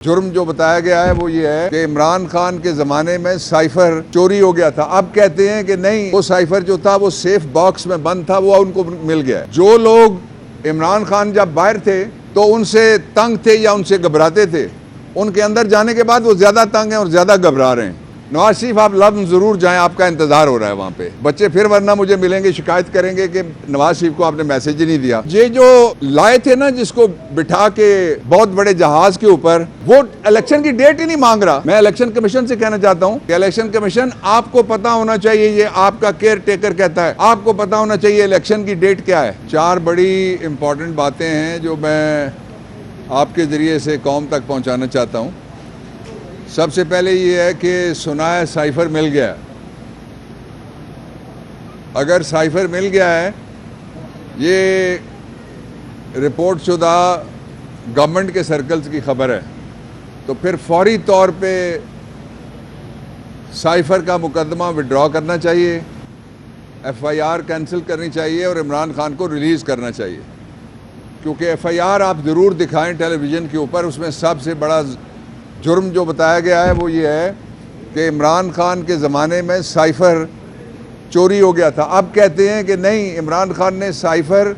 जुर्म जो बताया गया है वो ये है कि इमरान खान के ज़माने में साइफर चोरी हो गया था। अब कहते हैं कि नहीं, वो साइफर जो था वो सेफ बॉक्स में बंद था, वो उनको मिल गया। जो लोग इमरान खान जब बाहर थे तो उनसे तंग थे या उनसे घबराते थे, उनके अंदर जाने के बाद वो ज़्यादा तंग हैं और ज़्यादा घबरा रहे हैं। नवाज शरीफ, आप लफ्ज़ ज़रूर जाएं, आपका इंतज़ार हो रहा है वहाँ पे। बच्चे फिर वरना मुझे मिलेंगे, शिकायत करेंगे कि नवाज शरीफ को आपने मैसेज ही नहीं दिया। ये जो लाए थे ना, जिसको बिठा के बहुत बड़े जहाज के ऊपर, वो इलेक्शन की डेट ही नहीं मांग रहा। मैं इलेक्शन कमीशन से कहना चाहता हूँ कि इलेक्शन कमीशन, आपको पता होना चाहिए, ये आपका केयर टेकर कहता है, आपको पता होना चाहिए इलेक्शन की डेट क्या है। 4 बड़ी इंपॉर्टेंट बातें हैं जो मैं आपके ज़रिए से कौम तक पहुँचाना चाहता हूँ। सबसे पहले ये है कि सुना है साइफर मिल गया। अगर साइफर मिल गया है, ये रिपोर्ट शुदा गवर्नमेंट के सर्कल्स की खबर है, तो फिर फौरी तौर पे साइफर का मुकदमा विड्रॉ करना चाहिए, FIR कैंसिल करनी चाहिए और इमरान खान को रिलीज़ करना चाहिए। क्योंकि FIR आप ज़रूर दिखाएं टेलीविज़न के ऊपर, उसमें सबसे बड़ा जुर्म जो बताया गया है वो ये है कि इमरान खान के ज़माने में साइफर चोरी हो गया था। अब कहते हैं कि नहीं, इमरान खान ने साइफर,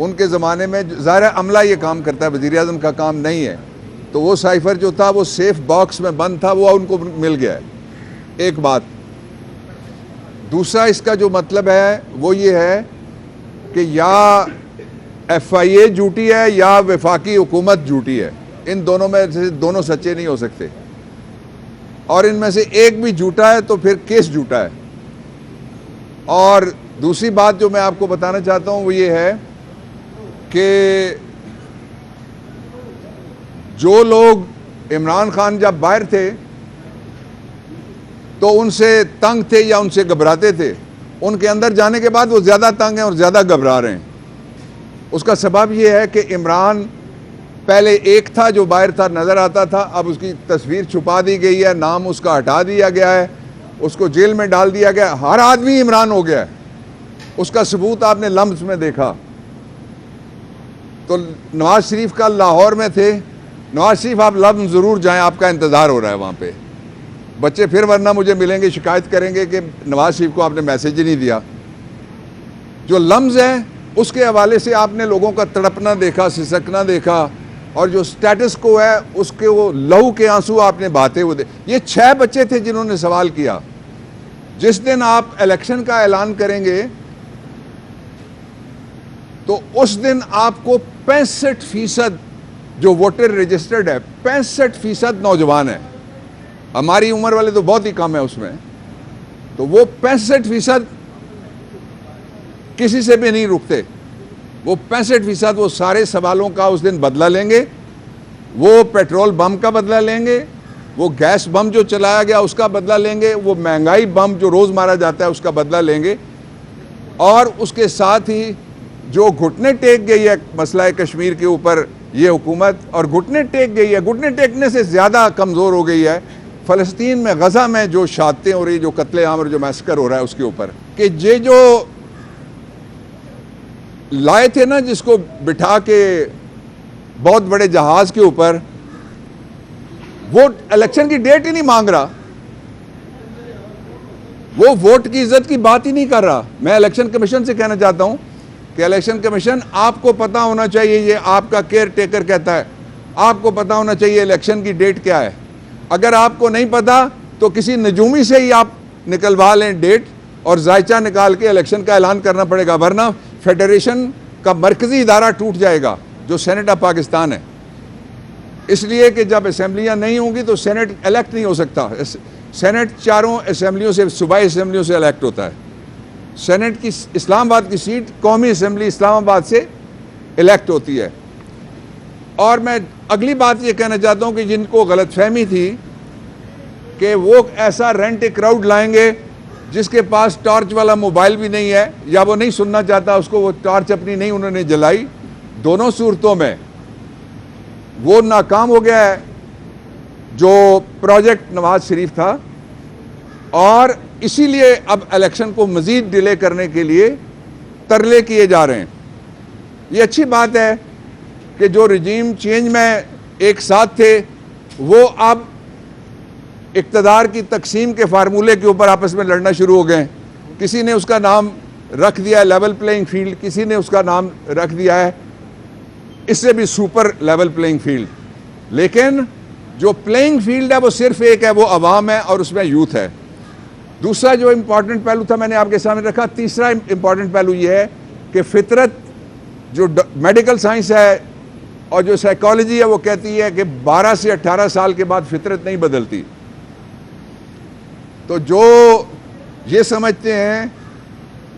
उनके ज़माने में ज़ाहिर अमला ये काम करता है, वज़ीर आज़म का काम नहीं है, तो वो साइफर जो था वो सेफ बॉक्स में बंद था, वो उनको मिल गया है। एक बात। दूसरा, इसका जो मतलब है वो ये है कि या FIA झूठी है या वफाकी हुकूमत झूठी है। इन दोनों में से दोनों सच्चे नहीं हो सकते, और इनमें से एक भी झूठा है तो फिर केस झूठा है। और दूसरी बात जो मैं आपको बताना चाहता हूं वो ये है कि जो लोग इमरान खान जब बाहर थे तो उनसे तंग थे या उनसे घबराते थे, उनके अंदर जाने के बाद वो ज़्यादा तंग हैं और ज़्यादा घबरा रहे हैं। उसका सबब ये है कि इमरान पहले एक था जो बाहर था, नज़र आता था, अब उसकी तस्वीर छुपा दी गई है, नाम उसका हटा दिया गया है, उसको जेल में डाल दिया गया, हर आदमी इमरान हो गया है। उसका सबूत आपने लम्स में देखा। तो नवाज शरीफ का लाहौर में थे, नवाज शरीफ आप लम्स ज़रूर जाएं, आपका इंतज़ार हो रहा है वहाँ पे। बच्चे फिर वरना मुझे मिलेंगे, शिकायत करेंगे कि नवाज शरीफ को आपने मैसेज ही नहीं दिया। जो लम्स है उसके हवाले से आपने लोगों का तड़पना देखा, सिसकना देखा, और जो स्टेटस को है उसके वो लहू के आंसू आपने बहाते हुए। ये 6 बच्चे थे जिन्होंने सवाल किया। जिस दिन आप इलेक्शन का ऐलान करेंगे तो उस दिन आपको 65% जो वोटर रजिस्टर्ड है, 65% नौजवान है। हमारी उम्र वाले तो बहुत ही कम है उसमें, तो वो 65% किसी से भी नहीं रुकते। वो 65% वो सारे सवालों का उस दिन बदला लेंगे। वो पेट्रोल बम का बदला लेंगे, वो गैस बम जो चलाया गया उसका बदला लेंगे, वो महंगाई बम जो रोज़ मारा जाता है उसका बदला लेंगे, और उसके साथ ही जो घुटने टेक गई है मसला कश्मीर के ऊपर ये हुकूमत, और घुटने टेक गई है, घुटने टेकने से ज़्यादा कमज़ोर हो गई है फ़लस्तीन में, गज़ा में जो शहादतें हो रही, जो कत्ले आम और जो मैसकर हो रहा है उसके ऊपर। कि ये जो लाए थे ना, जिसको बिठा के बहुत बड़े जहाज के ऊपर, वो इलेक्शन की डेट ही नहीं मांग रहा, वो वोट की इज्जत की बात ही नहीं कर रहा। मैं इलेक्शन कमीशन से कहना चाहता हूं कि इलेक्शन कमीशन, आपको पता होना चाहिए, ये आपका केयर टेकर कहता है, आपको पता होना चाहिए इलेक्शन की डेट क्या है। अगर आपको नहीं पता तो किसी नजूमी से ही आप निकलवा लें डेट, और जायचा निकाल के इलेक्शन का ऐलान करना पड़ेगा, वरना फेडरेशन का मरकजी इदारा टूट जाएगा जो सेनेट ऑफ पाकिस्तान है। इसलिए कि जब असेंबलियां नहीं होंगी तो सेनेट इलेक्ट नहीं हो सकता। सेनेट 4 असेंबलियों से, सूबाई असेंबलियों से इलेक्ट होता है। सेनेट की इस्लामाबाद की सीट कौमी असेंबली इस्लामाबाद से इलेक्ट होती है। और मैं अगली बात ये कहना चाहता हूँ कि जिनको गलतफहमी थी कि वो ऐसा रेंट ए क्राउड लाएंगे जिसके पास टॉर्च वाला मोबाइल भी नहीं है, या वो नहीं सुनना चाहता उसको, वो टॉर्च अपनी नहीं उन्होंने जलाई, दोनों सूरतों में वो नाकाम हो गया है जो प्रोजेक्ट नवाज शरीफ था। और इसीलिए अब इलेक्शन को मज़ीद डिले करने के लिए तरले किए जा रहे हैं। ये अच्छी बात है कि जो रजीम चेंज में एक साथ थे वो अब इक़्तिदार की तकसीम के फार्मूले के ऊपर आपस में लड़ना शुरू हो गए। किसी ने उसका नाम रख दिया है लेवल प्लेइंग फील्ड, किसी ने उसका नाम रख दिया है इससे भी सुपर लेवल प्लेइंग फील्ड। लेकिन जो प्लेइंग फील्ड है वो सिर्फ एक है, वो अवाम है और उसमें यूथ है। दूसरा जो इम्पॉर्टेंट पहलू था मैंने आपके सामने रखा। तीसरा इम्पॉर्टेंट पहलू ये है कि फितरत जो मेडिकल साइंस है और जो साइकोलॉजी है वो कहती है कि 12 से 18 साल के बाद फितरत नहीं बदलती। तो जो ये समझते हैं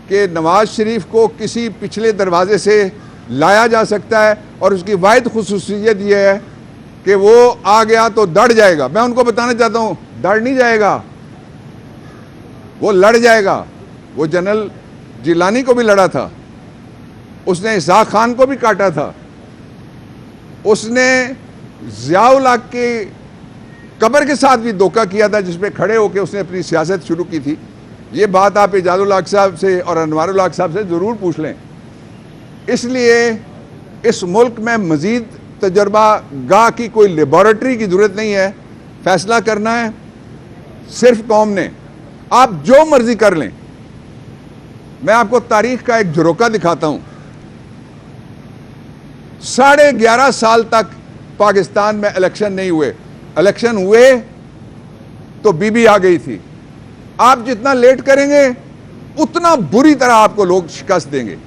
कि नवाज शरीफ को किसी पिछले दरवाजे से लाया जा सकता है और उसकी वाहिद खुसूसियत ये है कि वो आ गया तो दड़ जाएगा, मैं उनको बताना चाहता हूं दड़ नहीं जाएगा, वो लड़ जाएगा। वो जनरल जिलानी को भी लड़ा था, उसने इसहाक खान को भी काटा था, उसने ज़ियाउल हक की कब्र के साथ भी धोखा किया था जिसपे खड़े होकर उसने अपनी सियासत शुरू की थी। ये बात आप एजाजुल हक साहब से और अनवारुल हक साहब से ज़रूर पूछ लें। इसलिए इस मुल्क में मज़ीद तजर्बा गाह की कोई लेबॉरेटरी की ज़रूरत नहीं है, फैसला करना है सिर्फ कौम ने। आप जो मर्जी कर लें। मैं आपको तारीख का एक झरोका दिखाता हूं। 11.5 साल तक पाकिस्तान में इलेक्शन नहीं हुए, इलेक्शन हुए तो बीबी आ गई थी। आप जितना लेट करेंगे उतना बुरी तरह आपको लोग शिकस्त देंगे।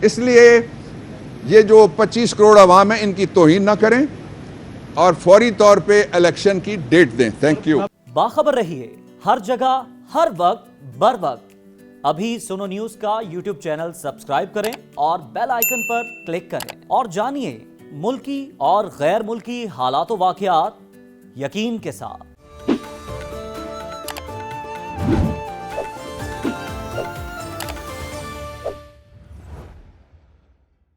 इसलिए ये जो 25 करोड़ अवाम है इनकी तौहीन ना करें और फौरी तौर पे इलेक्शन की डेट दें। Thank you. बाखबर रहिए हर जगह हर वक्त बर वक्त। अभी सुनो न्यूज का यूट्यूब चैनल सब्सक्राइब करें और बेल आइकन पर क्लिक करें और जानिए मुल्की और गैर मुल्की हालात व वाक़यात यकीन के साथ।